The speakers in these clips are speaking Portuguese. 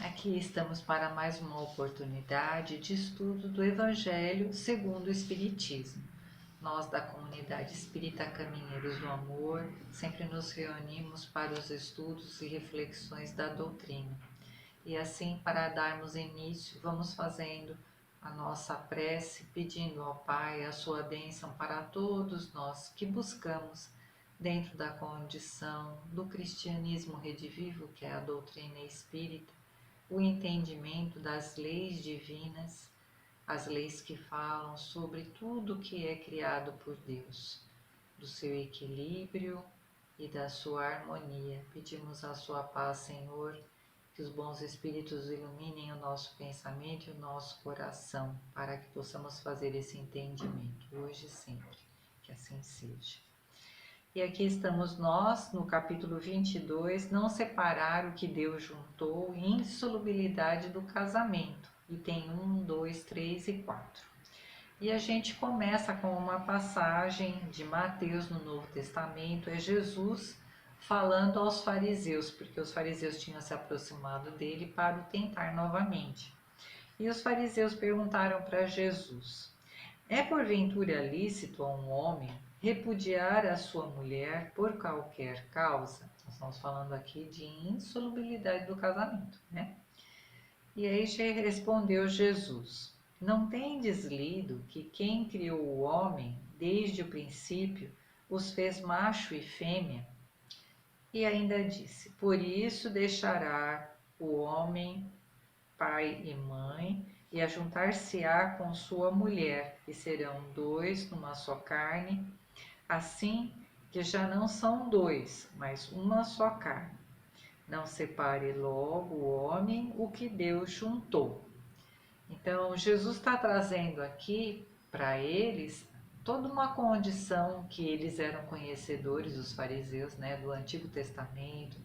Aqui estamos para mais uma oportunidade de estudo do Evangelho segundo o Espiritismo. Nós, da comunidade Espírita Caminheiros do Amor, sempre nos reunimos para os estudos e reflexões da doutrina. E assim, para darmos início, vamos fazendo a nossa prece, pedindo ao Pai a sua bênção para todos nós que buscamos, dentro da condição do cristianismo redivivo, que é a doutrina espírita, o entendimento das leis divinas, as leis que falam sobre tudo que é criado por Deus, do seu equilíbrio e da sua harmonia. Pedimos a sua paz, Senhor, que os bons espíritos iluminem o nosso pensamento e o nosso coração, para que possamos fazer esse entendimento, hoje e sempre. Que assim seja. E aqui estamos nós, no capítulo 22, não separar o que Deus juntou, insolubilidade do casamento. E tem 1, 2, 3 e 4. E a gente começa com uma passagem de Mateus no Novo Testamento, é Jesus falando aos fariseus, porque os fariseus tinham se aproximado dele para o tentar novamente. E os fariseus perguntaram para Jesus: é porventura lícito a um homem repudiar a sua mulher por qualquer causa? Nós estamos falando aqui de insolubilidade do casamento, né? E aí respondeu Jesus: não tendes lido que quem criou o homem desde o princípio os fez macho e fêmea? E ainda disse: por isso deixará o homem pai e mãe, e ajuntar-se-á com sua mulher, e serão dois numa só carne, assim que já não são dois, mas uma só carne. Não separe logo o homem o que Deus juntou. Então, Jesus está trazendo aqui para eles toda uma condição que eles eram conhecedores, os fariseus, né, do Antigo Testamento,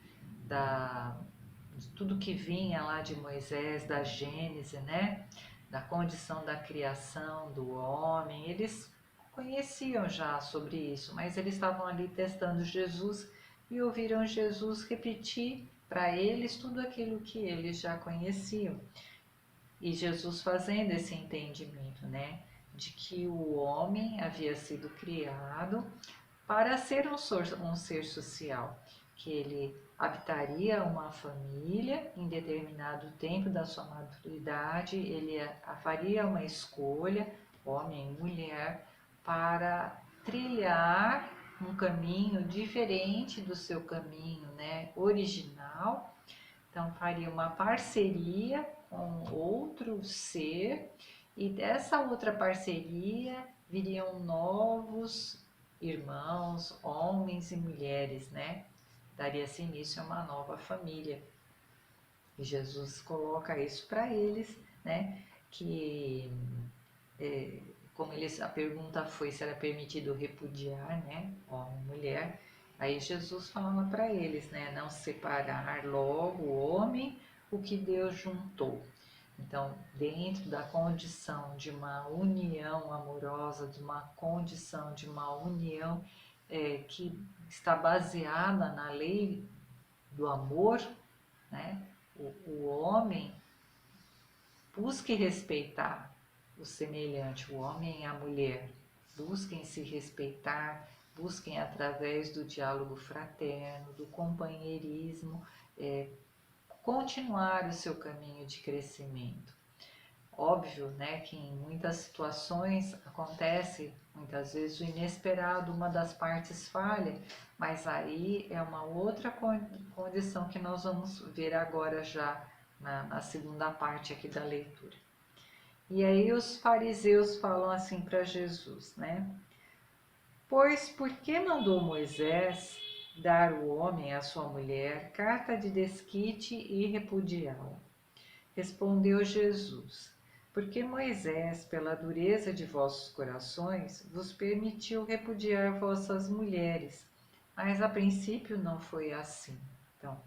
de tudo que vinha lá de Moisés, da Gênese, né, da condição da criação do homem. Eles conheciam já sobre isso, mas eles estavam ali testando Jesus e ouviram Jesus repetir para eles tudo aquilo que eles já conheciam. E Jesus fazendo esse entendimento, né, de que o homem havia sido criado para ser um ser social, que ele habitaria uma família em determinado tempo da sua maturidade, ele faria uma escolha, homem e mulher, para trilhar um caminho diferente do seu caminho, né, original. Então faria uma parceria com outro ser, e dessa outra parceria viriam novos irmãos, homens e mulheres, né? Daria-se início a uma nova família. E Jesus coloca isso para eles, né? Que como eles, a pergunta foi se era permitido repudiar, né? Homem e mulher. Aí Jesus fala para eles, né? Não separar logo o homem o que Deus juntou. Então, dentro da condição de uma união amorosa, de uma condição de uma união que está baseada na lei do amor, né? O homem busque respeitar o semelhante, o homem e a mulher. Busquem se respeitar, busquem através do diálogo fraterno, do companheirismo, continuar o seu caminho de crescimento. Óbvio, né, que em muitas situações acontece muitas vezes o inesperado, uma das partes falha, mas aí é uma outra condição que nós vamos ver agora já na segunda parte aqui da leitura. E aí os fariseus falam assim para Jesus, né? Pois por que mandou Moisés dar o homem à sua mulher carta de desquite e repudiá-la? Respondeu Jesus: porque Moisés, pela dureza de vossos corações, vos permitiu repudiar vossas mulheres, mas a princípio não foi assim. Então,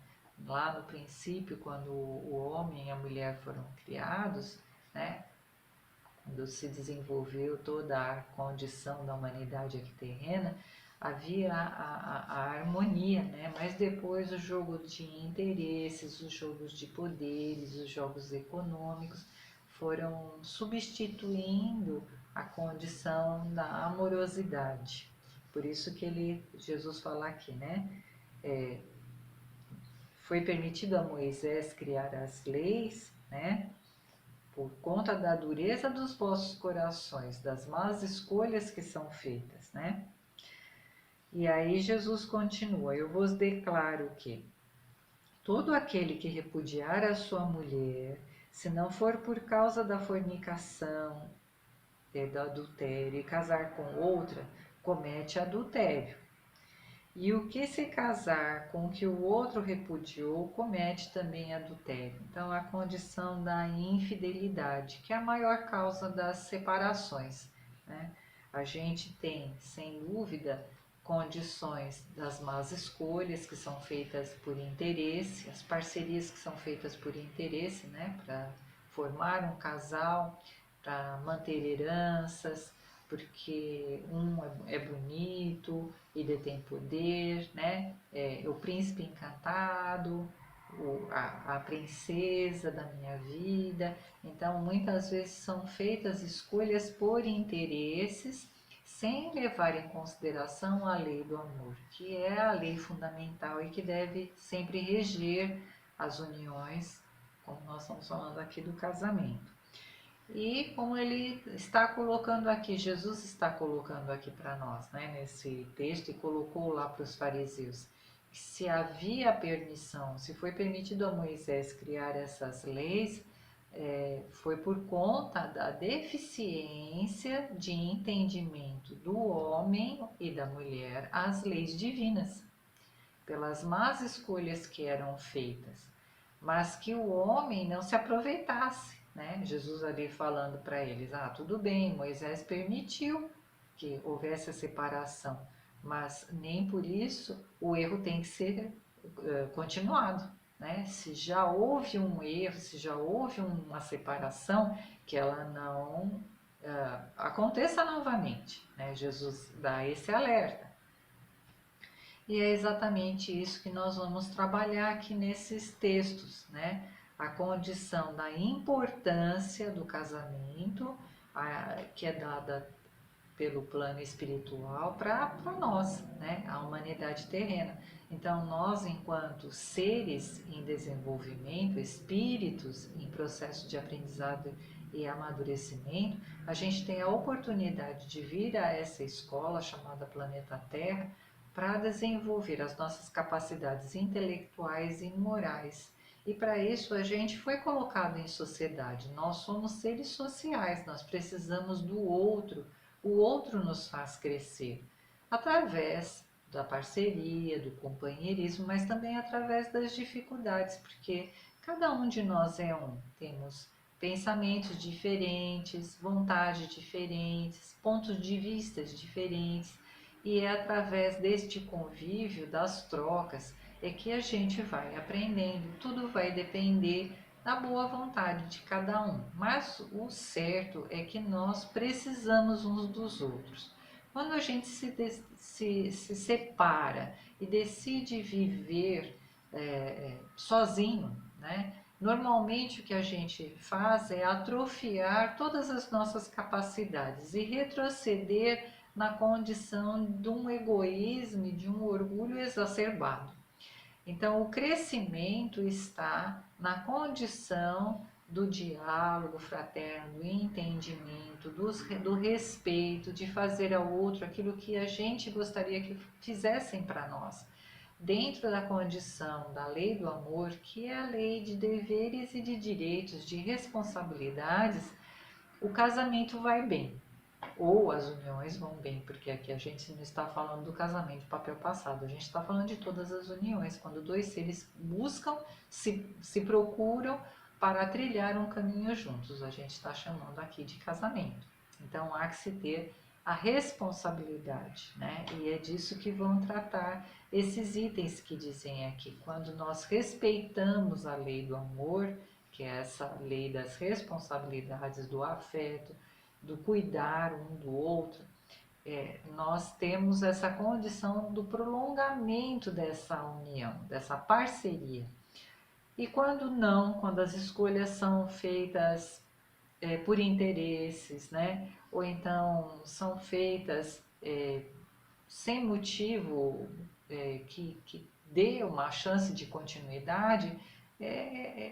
lá no princípio, quando o homem e a mulher foram criados, né, quando se desenvolveu toda a condição da humanidade aqui terrena, havia a harmonia, né? Mas depois o jogo de interesses, os jogos de poderes, os jogos econômicos foram substituindo a condição da amorosidade. Por isso que Jesus fala aqui, né? Foi permitido a Moisés criar as leis, né? Por conta da dureza dos vossos corações, das más escolhas que são feitas, né? E aí Jesus continua: eu vos declaro que todo aquele que repudiar a sua mulher, se não for por causa da fornicação, do adultério, e casar com outra, comete adultério. E o que se casar com o que o outro repudiou, comete também adultério. Então, a condição da infidelidade, que é a maior causa das separações, né? A gente tem, sem dúvida, condições das más escolhas que são feitas por interesse, as parcerias que são feitas por interesse, né? Para formar um casal, para manter heranças, porque um é bonito e detém poder, né? O príncipe encantado, a princesa da minha vida. Então, muitas vezes são feitas escolhas por interesses, sem levar em consideração a lei do amor, que é a lei fundamental e que deve sempre reger as uniões, como nós estamos falando aqui do casamento. E como ele está colocando aqui, Jesus está colocando aqui para nós, né, nesse texto, e colocou lá para os fariseus, que se havia permissão, se foi permitido a Moisés criar essas leis, foi por conta da deficiência de entendimento do homem e da mulher às leis divinas, pelas más escolhas que eram feitas, mas que o homem não se aproveitasse, né? Jesus ali falando para eles: tudo bem, Moisés permitiu que houvesse a separação, mas nem por isso o erro tem que ser continuado, né? Se já houve um erro, se já houve uma separação, que ela não aconteça novamente, né? Jesus dá esse alerta. E é exatamente isso que nós vamos trabalhar aqui nesses textos, né? A condição da importância do casamento, que é dada pelo plano espiritual para nós, né? A humanidade terrena. Então, nós, enquanto seres em desenvolvimento, espíritos em processo de aprendizado e amadurecimento, a gente tem a oportunidade de vir a essa escola chamada Planeta Terra para desenvolver as nossas capacidades intelectuais e morais. E para isso a gente foi colocado em sociedade. Nós somos seres sociais, nós precisamos do outro. O outro nos faz crescer através da parceria, do companheirismo, mas também através das dificuldades, porque cada um de nós é um. Temos pensamentos diferentes, vontades diferentes, pontos de vista diferentes. E é através deste convívio, das trocas, é que a gente vai aprendendo. Tudo vai depender da boa vontade de cada um. Mas o certo é que nós precisamos uns dos outros. Quando a gente se separa e decide viver sozinho, né? Normalmente o que a gente faz é atrofiar todas as nossas capacidades e retroceder na condição de um egoísmo e de um orgulho exacerbado. Então, o crescimento está na condição do diálogo fraterno, do entendimento, do respeito, de fazer ao outro aquilo que a gente gostaria que fizessem para nós, dentro da condição da lei do amor, que é a lei de deveres e de direitos, de responsabilidades. O casamento vai bem, ou as uniões vão bem, porque aqui a gente não está falando do casamento de papel passado, a gente está falando de todas as uniões, quando dois seres buscam, se procuram para trilhar um caminho juntos, a gente está chamando aqui de casamento. Então há que se ter a responsabilidade, né? E é disso que vão tratar esses itens que dizem aqui. Quando nós respeitamos a lei do amor, que é essa lei das responsabilidades, do afeto, do cuidar um do outro, nós temos essa condição do prolongamento dessa união, dessa parceria. E quando não, quando as escolhas são feitas por interesses, né? Ou então são feitas sem motivo que dê uma chance de continuidade,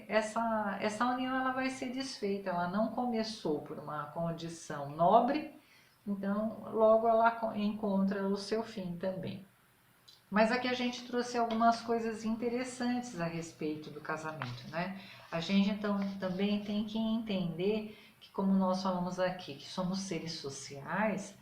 essa união ela vai ser desfeita, ela não começou por uma condição nobre, então logo ela encontra o seu fim também. Mas aqui a gente trouxe algumas coisas interessantes a respeito do casamento, né? A gente então também tem que entender que, como nós falamos aqui, que somos seres sociais,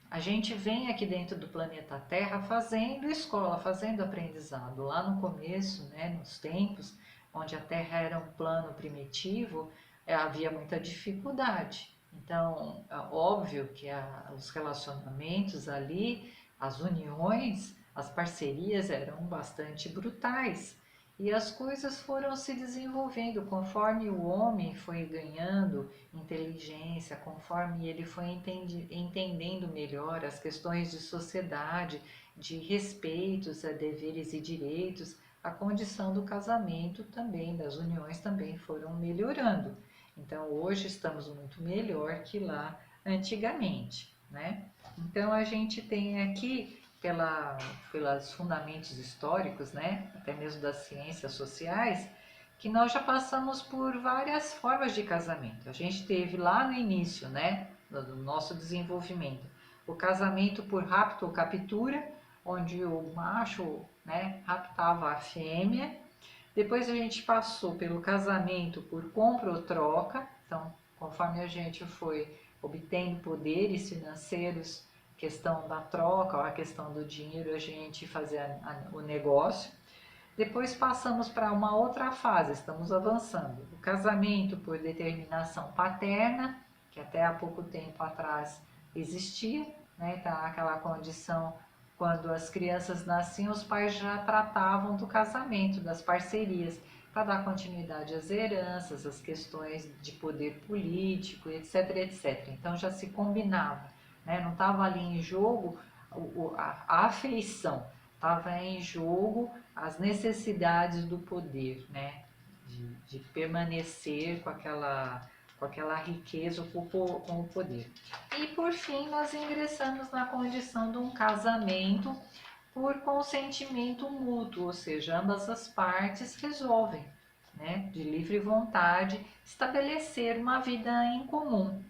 a gente vem aqui dentro do planeta Terra fazendo escola, fazendo aprendizado. Lá no começo, né, nos tempos onde a Terra era um plano primitivo, havia muita dificuldade. Então, é óbvio que os relacionamentos ali, as uniões, as parcerias eram bastante brutais. E as coisas foram se desenvolvendo conforme o homem foi ganhando inteligência, conforme ele foi entendendo melhor as questões de sociedade, de respeitos a deveres e direitos, a condição do casamento também, das uniões também foram melhorando. Então hoje estamos muito melhor que lá antigamente, né? Então a gente tem aqui pelos fundamentos históricos, né, até mesmo das ciências sociais, que nós já passamos por várias formas de casamento. A gente teve lá no início, né, do nosso desenvolvimento, o casamento por rapto ou captura, onde o macho, né, raptava a fêmea. Depois a gente passou pelo casamento por compra ou troca. Então, conforme a gente foi obtendo poderes financeiros, questão da troca ou a questão do dinheiro, a gente fazia o negócio. Depois passamos para uma outra fase, estamos avançando. O casamento por determinação paterna, que até há pouco tempo atrás existia, né? Então, aquela condição, quando as crianças nasciam, os pais já tratavam do casamento, das parcerias, para dar continuidade às heranças, às questões de poder político, etc, etc. Então já se combinava, né? Não estava ali em jogo a afeição, estava em jogo as necessidades do poder, né? De permanecer com aquela riqueza, com o poder. E por fim, nós ingressamos na condição de um casamento por consentimento mútuo, ou seja, ambas as partes resolvem, né, de livre vontade, estabelecer uma vida em comum.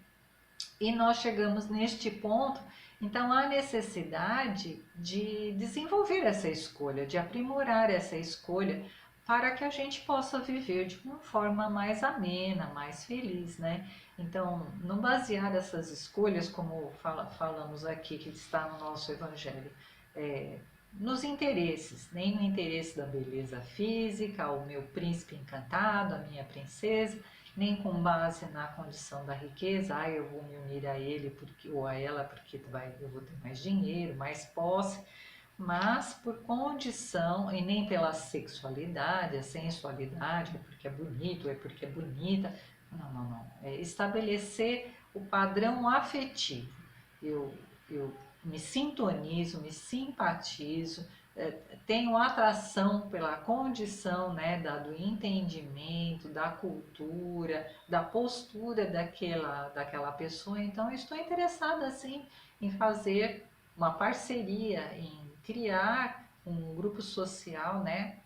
E nós chegamos neste ponto, então há necessidade de desenvolver essa escolha, de aprimorar essa escolha para que a gente possa viver de uma forma mais amena, mais feliz, né? Então, não basear essas escolhas, como falamos aqui, que está no nosso Evangelho, é, nos interesses, nem no interesse da beleza física, o meu príncipe encantado, a minha princesa, nem com base na condição da riqueza, eu vou me unir a ele porque, ou a ela porque eu vou ter mais dinheiro, mais posse, mas por condição, e nem pela sexualidade, a sensualidade, é porque é bonito, é porque é bonita, não, não, não, é estabelecer o padrão afetivo, eu me sintonizo, me simpatizo, tenho atração pela condição, né, do entendimento, da cultura, da postura daquela pessoa. Então, eu estou interessada, assim, em fazer uma parceria, em criar um grupo social, né,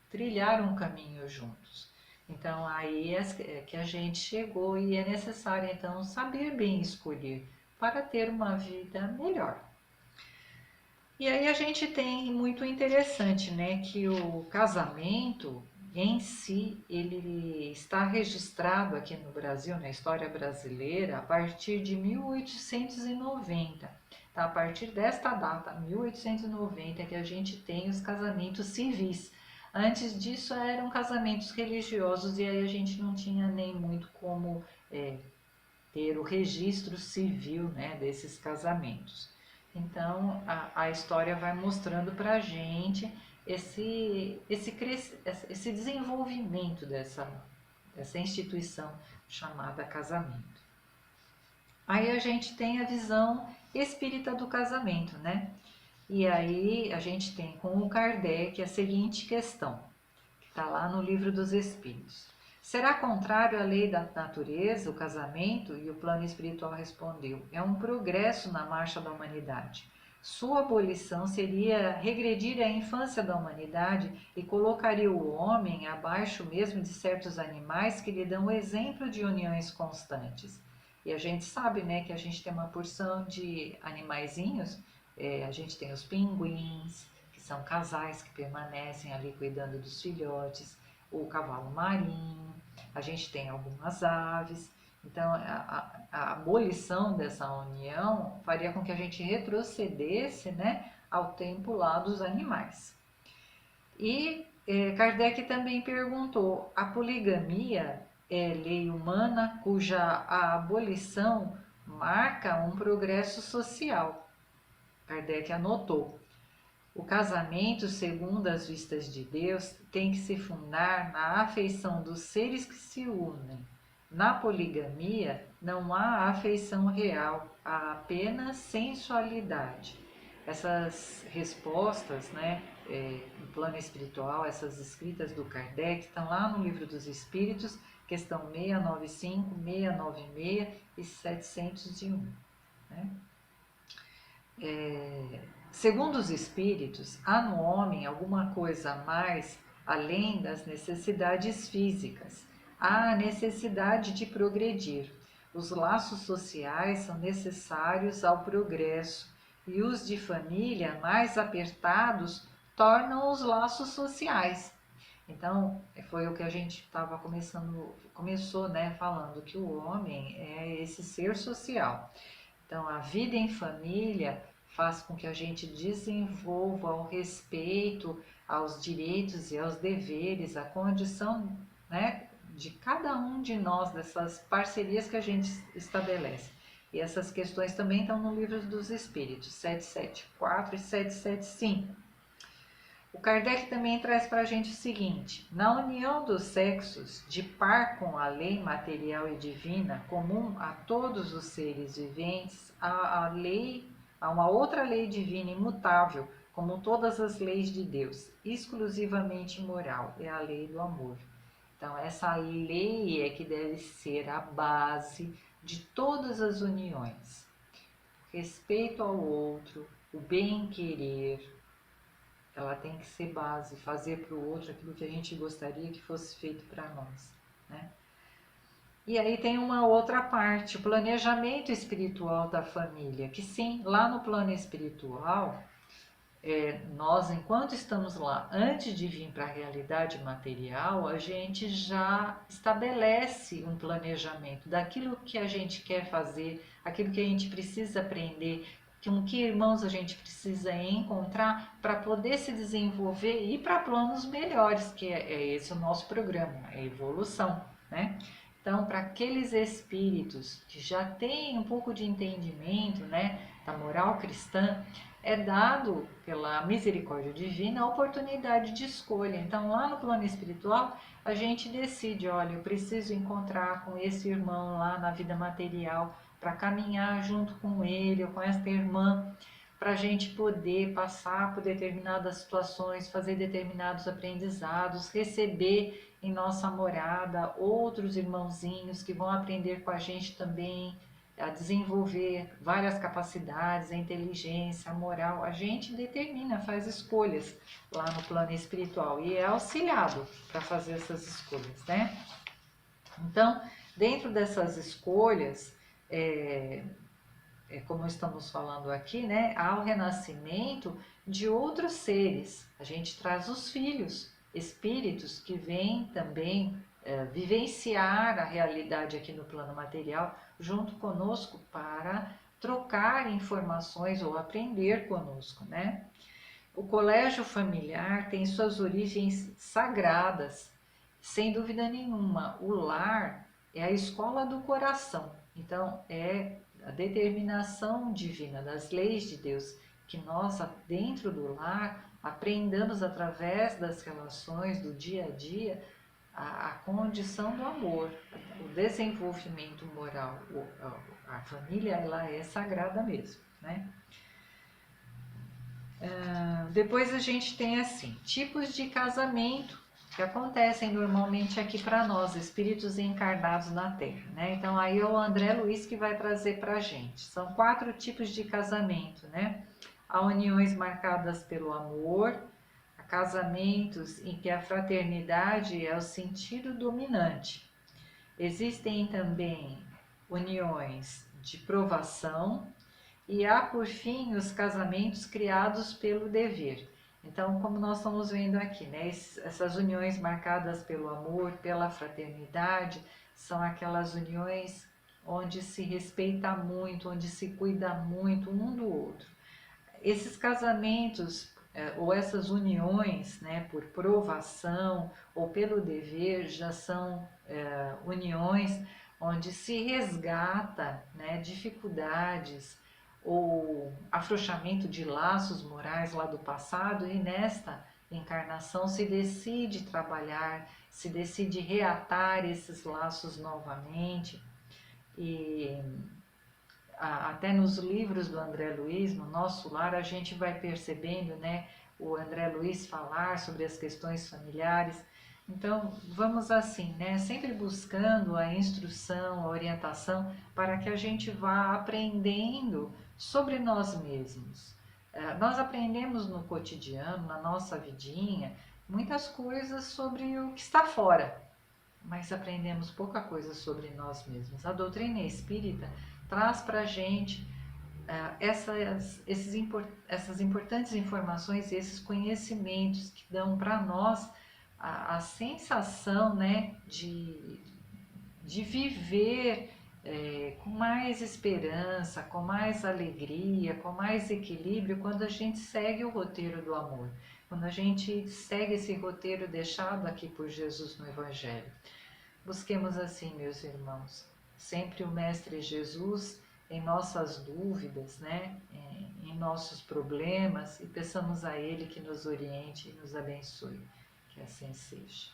trilhar um caminho juntos. Então, aí é que a gente chegou e é necessário, então, saber bem escolher para ter uma vida melhor. E aí a gente tem muito interessante, né, que o casamento em si, ele está registrado aqui no Brasil, na história brasileira, a partir de 1890. Tá? A partir desta data, 1890, que a gente tem os casamentos civis. Antes disso eram casamentos religiosos e aí a gente não tinha nem muito como ter o registro civil, né, desses casamentos. Então, a história vai mostrando para a gente esse desenvolvimento dessa instituição chamada casamento. Aí a gente tem a visão espírita do casamento, né? E aí a gente tem com o Kardec a seguinte questão, que está lá no Livro dos Espíritos. Será contrário à lei da natureza, o casamento? E o plano espiritual respondeu: é um progresso na marcha da humanidade. Sua abolição seria regredir à infância da humanidade e colocaria o homem abaixo mesmo de certos animais que lhe dão o exemplo de uniões constantes. E a gente sabe, né, que a gente tem uma porção de animaizinhos, a gente tem os pinguins, que são casais que permanecem ali cuidando dos filhotes, o cavalo marinho, a gente tem algumas aves. Então, a abolição dessa união faria com que a gente retrocedesse, né, ao tempo lá dos animais. E Kardec também perguntou: a poligamia é lei humana cuja a abolição marca um progresso social? Kardec anotou: o casamento, segundo as vistas de Deus, tem que se fundar na afeição dos seres que se unem. Na poligamia não há afeição real, há apenas sensualidade. Essas respostas, né, no plano espiritual, essas escritas do Kardec, estão lá no Livro dos Espíritos, questão 695, 696 e 701. Né? Segundo os espíritos, há no homem alguma coisa a mais além das necessidades físicas. Há a necessidade de progredir. Os laços sociais são necessários ao progresso e os de família mais apertados tornam os laços sociais. Então, foi o que a gente estava começou, né, falando que o homem é esse ser social. Então, a vida em família faz com que a gente desenvolva o respeito aos direitos e aos deveres, a condição, né, de cada um de nós, dessas parcerias que a gente estabelece. E essas questões também estão no Livro dos Espíritos, 774 e 775. O Kardec também traz para a gente o seguinte: na união dos sexos, de par com a lei material e divina, comum a todos os seres viventes, há uma outra lei divina imutável, como todas as leis de Deus, exclusivamente moral, é a lei do amor. Então, essa lei é que deve ser a base de todas as uniões. Respeito ao outro, o bem-querer, ela tem que ser base, fazer para o outro aquilo que a gente gostaria que fosse feito para nós, né? E aí tem uma outra parte, o planejamento espiritual da família, que sim, lá no plano espiritual, nós, enquanto estamos lá, antes de vir para a realidade material, a gente já estabelece um planejamento daquilo que a gente quer fazer, aquilo que a gente precisa aprender, com que irmãos a gente precisa encontrar para poder se desenvolver e ir para planos melhores, que é esse o nosso programa, a evolução, né? Então, para aqueles espíritos que já têm um pouco de entendimento, né, da moral cristã, é dado pela misericórdia divina a oportunidade de escolha. Então, lá no plano espiritual, a gente decide: olha, eu preciso encontrar com esse irmão lá na vida material para caminhar junto com ele ou com esta irmã, para a gente poder passar por determinadas situações, fazer determinados aprendizados, receber em nossa morada outros irmãozinhos que vão aprender com a gente também a desenvolver várias capacidades, a inteligência, a moral. A gente determina, faz escolhas lá no plano espiritual e é auxiliado para fazer essas escolhas, né? Então, dentro dessas escolhas, como estamos falando aqui, né, há o renascimento de outros seres. A gente traz os filhos, espíritos que vêm também vivenciar a realidade aqui no plano material junto conosco para trocar informações ou aprender conosco, né? O colégio familiar tem suas origens sagradas, sem dúvida nenhuma. O lar é a escola do coração. Então, é a determinação divina das leis de Deus que nós, dentro do lar, aprendamos através das relações do dia a dia a condição do amor, o desenvolvimento moral, a família, ela é sagrada mesmo, né? Depois a gente tem assim, tipos de casamento que acontecem normalmente aqui para nós, espíritos encarnados na Terra, né? Então aí é o André Luiz que vai trazer para a gente. São 4 tipos de casamento, né? Há uniões marcadas pelo amor, há casamentos em que a fraternidade é o sentido dominante. Existem também uniões de provação, e há, por fim, os casamentos criados pelo dever. Então, como nós estamos vendo aqui, né, essas uniões marcadas pelo amor, pela fraternidade, são aquelas uniões onde se respeita muito, onde se cuida muito um do outro. Esses casamentos ou essas uniões, né, por provação ou pelo dever, já são uniões onde se resgata, né, dificuldades ou afrouxamento de laços morais lá do passado, e nesta encarnação se decide trabalhar, se decide reatar esses laços novamente. E até nos livros do André Luiz, no Nosso Lar, a gente vai percebendo, né, o André Luiz falar sobre as questões familiares. Então, vamos assim, né, sempre buscando a instrução, a orientação, para que a gente vá aprendendo sobre nós mesmos. Nós aprendemos no cotidiano, na nossa vidinha, muitas coisas sobre o que está fora, mas aprendemos pouca coisa sobre nós mesmos. A doutrina espírita traz para a gente essas importantes informações, esses conhecimentos que dão para nós a sensação, né, de viver com mais esperança, com mais alegria, com mais equilíbrio, quando a gente segue o roteiro do amor, quando a gente segue esse roteiro deixado aqui por Jesus no Evangelho. Busquemos assim, meus irmãos, sempre o Mestre Jesus em nossas dúvidas, né? Em nossos problemas, e peçamos a Ele que nos oriente e nos abençoe. Que assim seja.